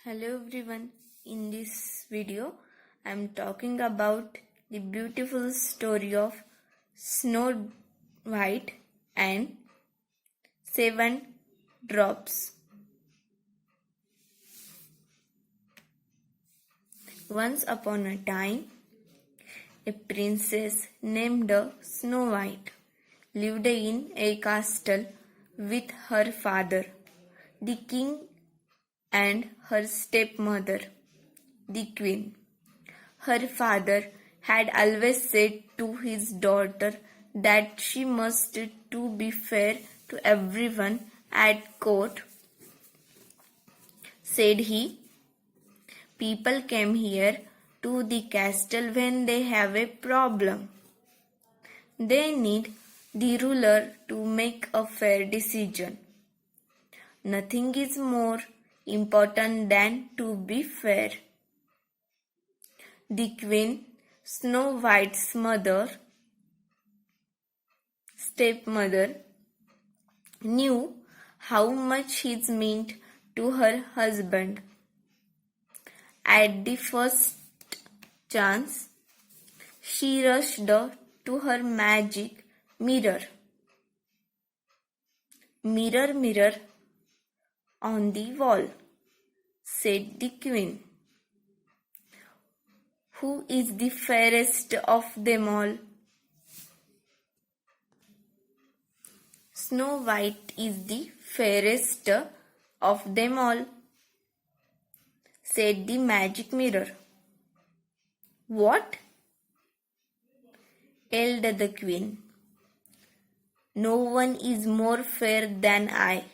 Hello everyone, in this video I am talking about the beautiful story of Snow White and Seven Dwarfs. Once upon a time, a princess named Snow White lived in a castle with her father, the king, and her stepmother, the queen. Her father had always said to his daughter that she must to be fair to everyone at court. Said he, people came here to the castle when they have a problem. They need the ruler to make a fair decision. Nothing is more important than to be fair. The queen, Snow White's stepmother, knew how much it meant to her husband. At the first chance, she rushed to her magic mirror. Mirror, mirror on the wall, said the queen, who is the fairest of them all? Snow White is the fairest of them all, said the magic mirror. What? Yelled the queen. No one is more fair than I.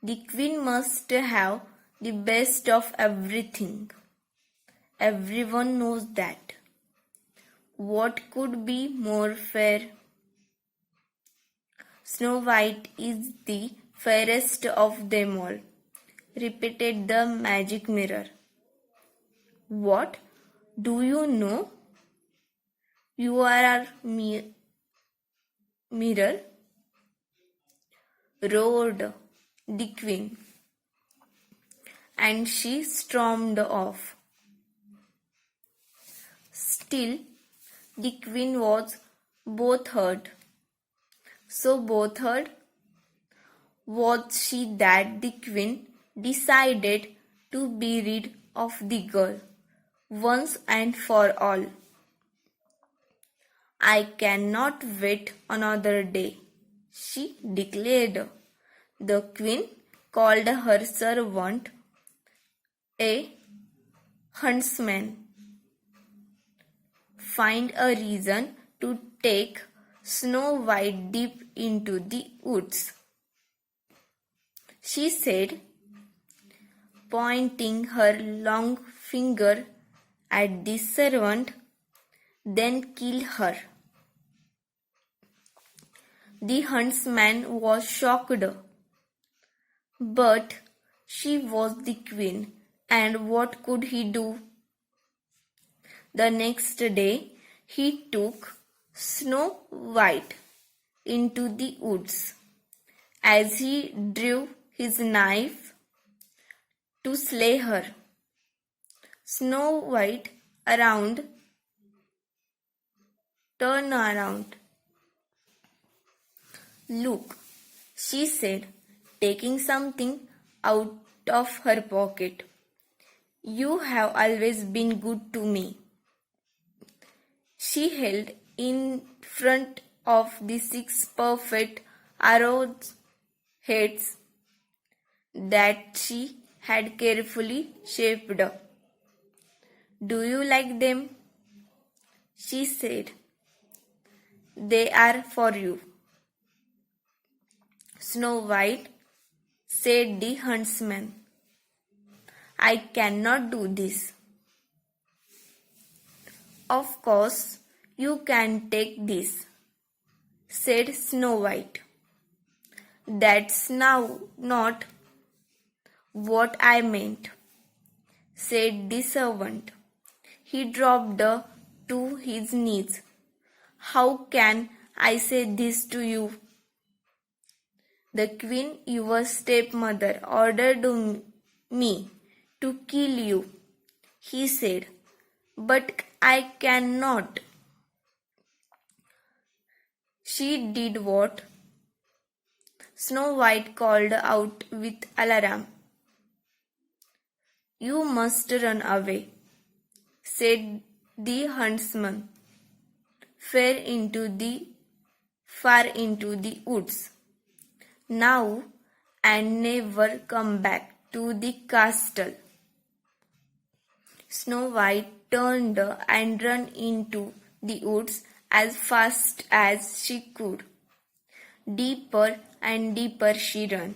The queen must have the best of everything. Everyone knows that. What could be more fair? Snow White is the fairest of them all, repeated the magic mirror. What? Do you know? You are our mirror, roared the queen, and she stormed off. Still, the queen was both hurt. So both hurt was she that the queen decided to be rid of the girl once and for all. I cannot wait another day, she declared. The queen called her servant, a huntsman. Find a reason to take Snow White deep into the woods, she said, pointing her long finger at the servant, then kill her. The huntsman was shocked, but she was the queen, and what could he do? The next day, he took Snow White into the woods. As he drew his knife to slay her, Snow White turned around. Look, she said, taking something out of her pocket. You have always been good to me. She held in front of the 6 perfect arrows heads that she had carefully shaped. Do you like them? She said. They are for you. Snow White, said the huntsman. I cannot do this. Of course, you can take this, said Snow White. That's now not what I meant, said the servant. He dropped to his knees. How can I say this to you? The queen, your stepmother, ordered me to kill you, he said. But I cannot. She did what? Snow White called out with alarm. You must run away, said the huntsman, far into the woods. Now and never come back to the castle. Snow White turned and ran into the woods as fast as she could. Deeper and deeper she ran.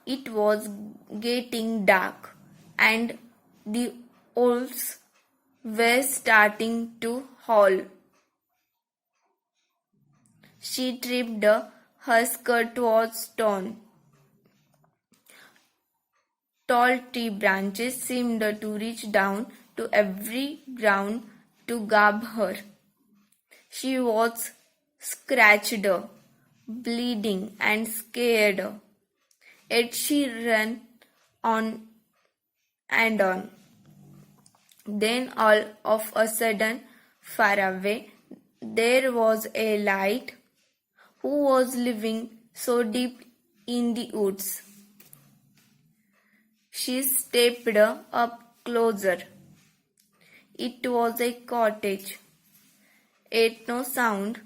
It was getting dark, and the owls were starting to howl. She tripped, her skirt was torn. Tall tree branches seemed to reach down to every ground to grab her. She was scratched, bleeding, and scared. Yet she ran on and on. Then all of a sudden, far away, there was a light. Who was living so deep in the woods? She stepped up closer. It was a cottage. Yet no sound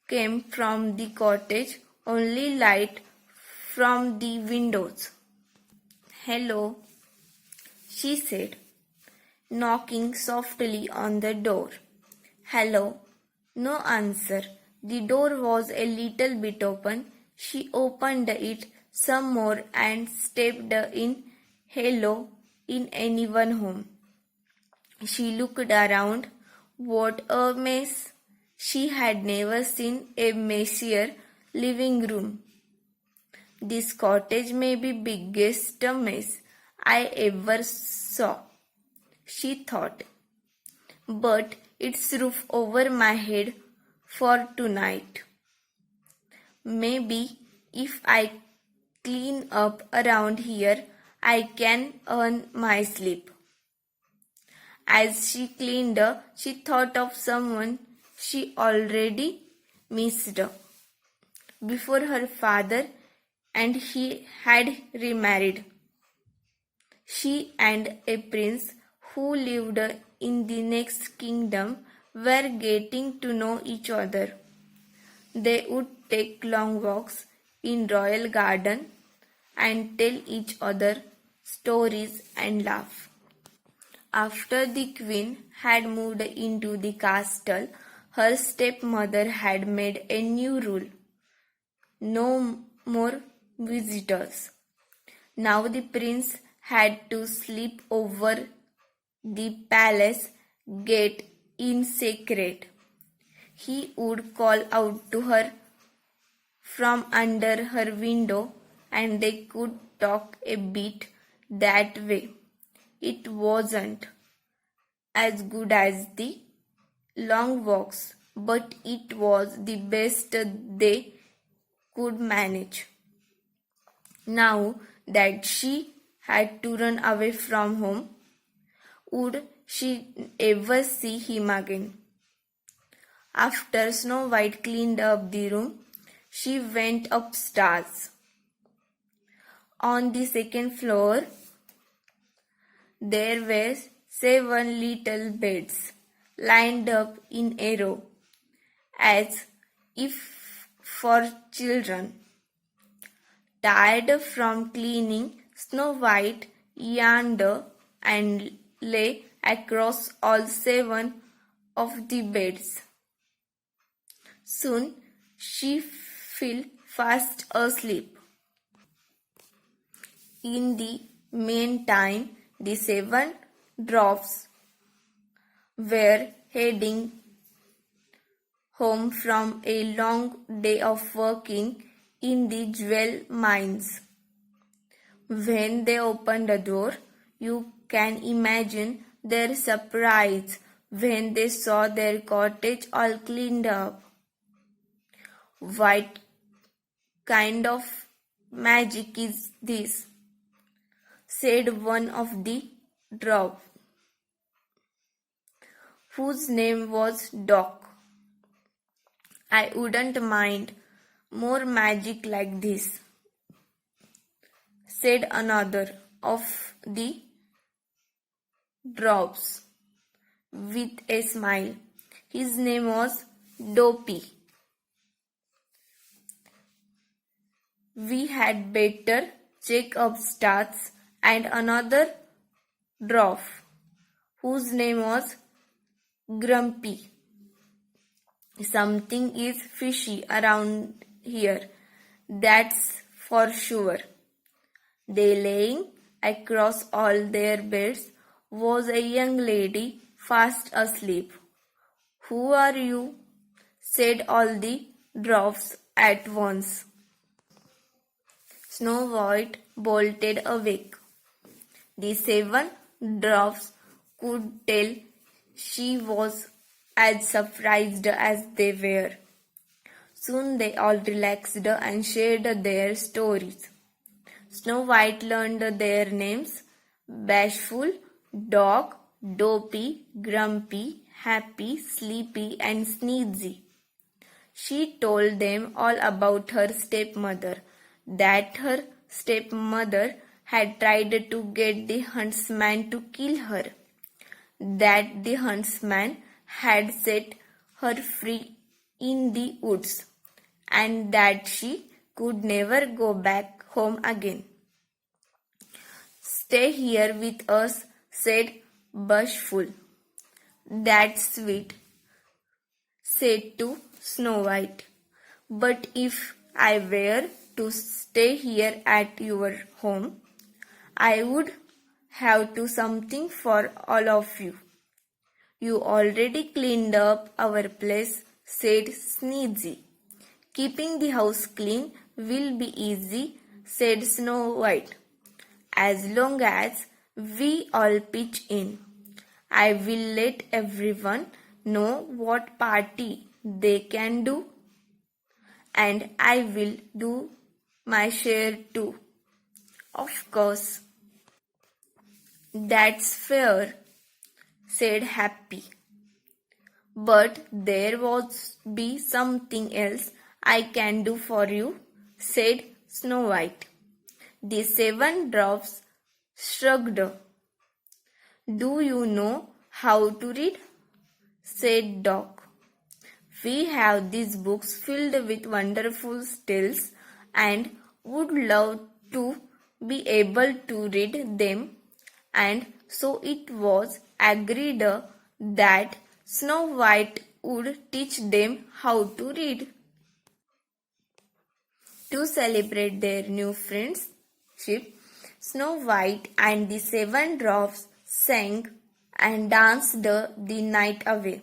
came from the cottage, only light from the windows. Hello, she said, knocking softly on the door. Hello, no answer. The door was a little bit open. She opened it some more and stepped in. Hello, in anyone home? She looked around. What a mess! She had never seen a messier living room. This cottage may be biggest mess I ever saw, she thought. But it's roof over my head for tonight. Maybe if I clean up around here, I can earn my sleep. As she cleaned, she thought of someone she already missed. Before her father and he had remarried, she and a prince who lived in the next kingdom were getting to know each other. They would take long walks in royal garden and tell each other stories and laugh. After the queen had moved into the castle, her stepmother had made a new rule. No more visitors. Now the prince had to sleep over the palace gate in secret. He would call out to her from under her window and they could talk a bit that way. It wasn't as good as the long walks, but it was the best they could manage. Now that she had to run away from home, would she ever see him again? After Snow White cleaned up the room, she went upstairs. On the second floor, there were 7 little beds lined up in a row, as if for children. Tired from cleaning, Snow White yawned and lay across all 7 of the beds. Soon she fell fast asleep. In the meantime, the 7 dwarfs were heading home from a long day of working in the jewel mines. When they opened the door, you can imagine their surprise when they saw their cottage all cleaned up. What kind of magic is this? said one of the dwarfs, whose name was Doc. I wouldn't mind more magic like this, said another of the dwarfs with a smile. His name was Dopey. We had better check up stats. And another dwarf, whose name was Grumpy. Something is fishy around here, that's for sure. They laying across all their beds was a young lady fast asleep. Who are you? Said all the dwarfs at once. Snow White bolted awake. The 7 dwarfs could tell she was as surprised as they were. Soon they all relaxed and shared their stories. Snow White learned their names: Bashful, Dog, Dopey, Grumpy, Happy, Sleepy, and Sneezy. She told them all about her stepmother, that her stepmother had tried to get the huntsman to kill her, that the huntsman had set her free in the woods, and that she could never go back home again. Stay here with us, said Bashful. That's sweet, said to Snow White. But if I were to stay here at your home, I would have to something for all of you. You already cleaned up our place, said Sneezy. Keeping the house clean will be easy, said Snow White, as long as we all pitch in. I will let everyone know what party they can do, and I will do my share too. Of course. That's fair, said Happy. But there was be something else I can do for you, said Snow White. The 7 dwarfs shrugged. Do you know how to read? Said Doc. We have these books filled with wonderful tales and would love to be able to read them, and so it was agreed that Snow White would teach them how to read. To celebrate their new friendship, Snow White and the 7 dwarfs sang and danced the night away.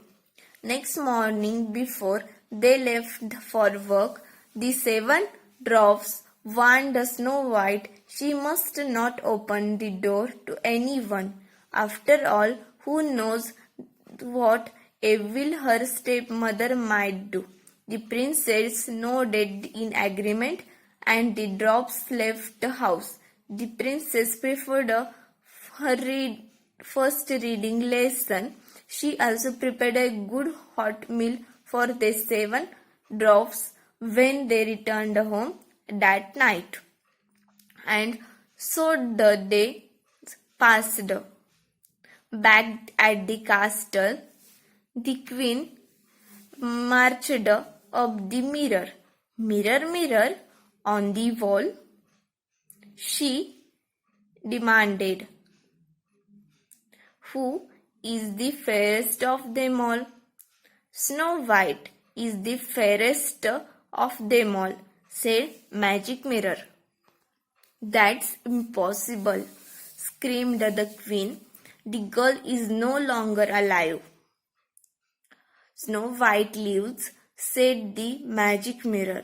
Next morning, before they left for work, the 7 dwarfs warned Snow White she must not open the door to anyone. After all, who knows what evil her stepmother might do. The princess nodded in agreement, and the dwarfs left the house. The princess preferred her first reading lesson. She also prepared a good hot meal for the 7 dwarfs when they returned home that night. And so the day passed. Back at the castle, the queen marched up the mirror. Mirror, mirror on the wall, she demanded. Who is the fairest of them all? Snow White is the fairest of them all, said Magic Mirror. That's impossible, screamed the queen. The girl is no longer alive. Snow White lives, said the Magic Mirror,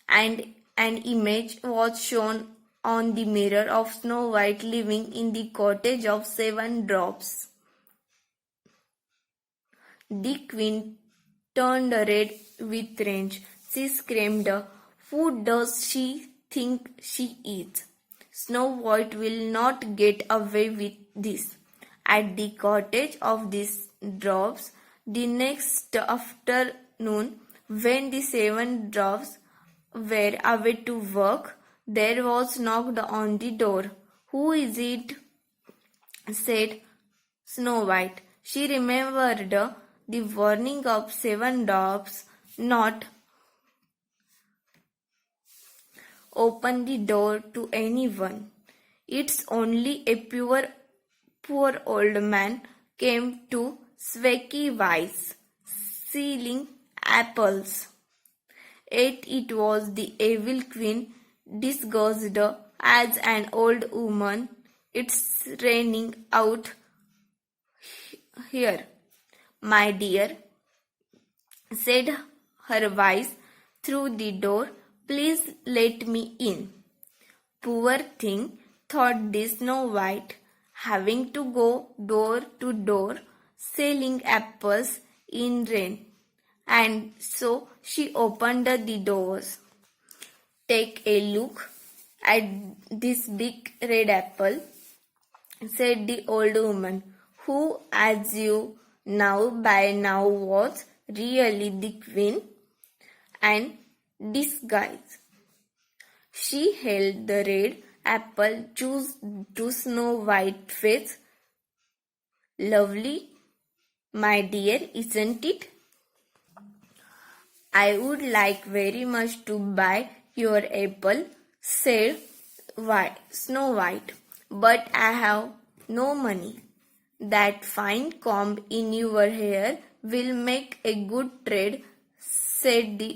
and an image was shown on the mirror of Snow White living in the cottage of 7 dwarfs. The queen turned red with rage. She screamed, Who does she think she is? Snow White will not get away with this. At the cottage of these dwarfs, the next afternoon, when the 7 dwarfs were away to work, there was knocked on the door. "Who is it?" said Snow White. She remembered the warning of 7 dwarfs not open the door to anyone. "It's only a poor old man came to Swaky Wise, stealing apples." Yet it was the evil queen disguised as an old woman. "It's raining out here, my dear," said her voice through the door. "Please let me in." Poor thing, thought the Snow White, having to go door to door selling apples in rain. And so she opened the doors. "Take a look at this big red apple," said the old woman, who, as you know by now, was really the queen and disguise. She held the red apple to Snow White's face. "Lovely, my dear, isn't it? I would like very much to buy your apple," said Snow White, "but I have no money. That fine comb in your hair will make a good trade," said the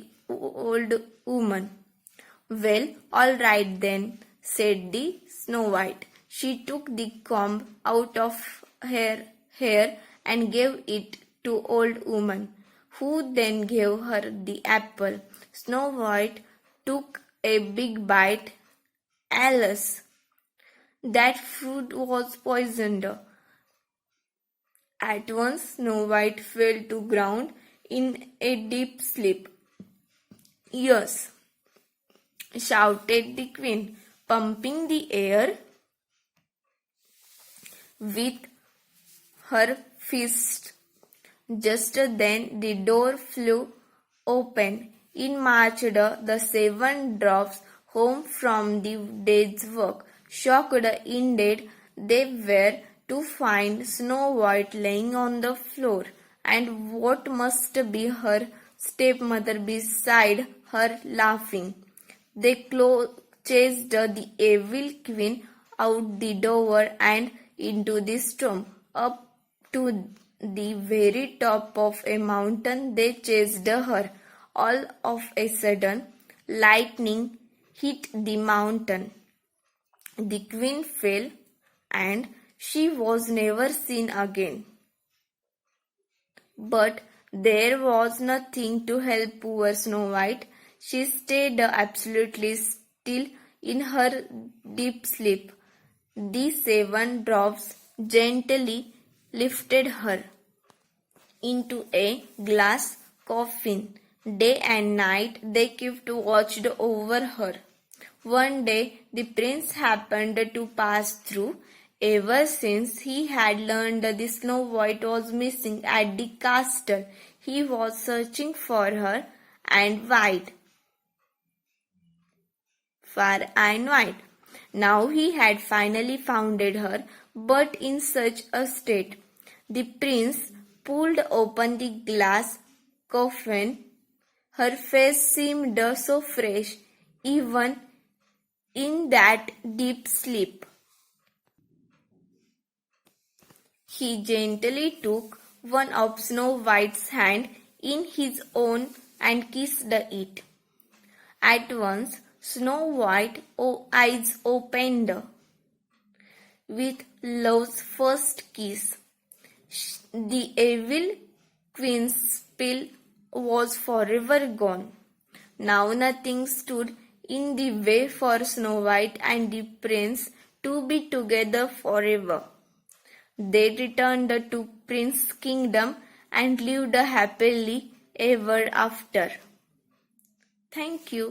old woman. "Well, all right then," said the Snow White. She took the comb out of her hair and gave it to old woman, who then gave her the apple. Snow White took a big bite. "Alas, that fruit was poisoned." At once Snow White fell to ground in a deep sleep. "Yes," shouted the queen, pumping the air with her fist. Just then the door flew open. In marched the 7 dwarfs home from the day's work. Shocked indeed they were to find Snow White lying on the floor, and what must be her stepmother beside her laughing. They chased the evil queen out the door and into the storm. Up to the very top of a mountain they chased her. All of a sudden, lightning hit the mountain. The queen fell, and she was never seen again. But there was nothing to help poor Snow White. She stayed absolutely still in her deep sleep. The 7 dwarfs gently lifted her into a glass coffin. Day and night they kept watched over her. One day the prince happened to pass through. Ever since he had learned the Snow White was missing at the castle, he was searching for her far and wide. Now he had finally found her, but in such a state. The prince pulled open the glass coffin. Her face seemed so fresh, even in that deep sleep. He gently took one of Snow White's hand in his own and kissed it. At once Snow White's eyes opened with love's first kiss. The evil queen's spell was forever gone. Now nothing stood in the way for Snow White and the prince to be together forever. They returned to Prince's kingdom and lived happily ever after. Thank you.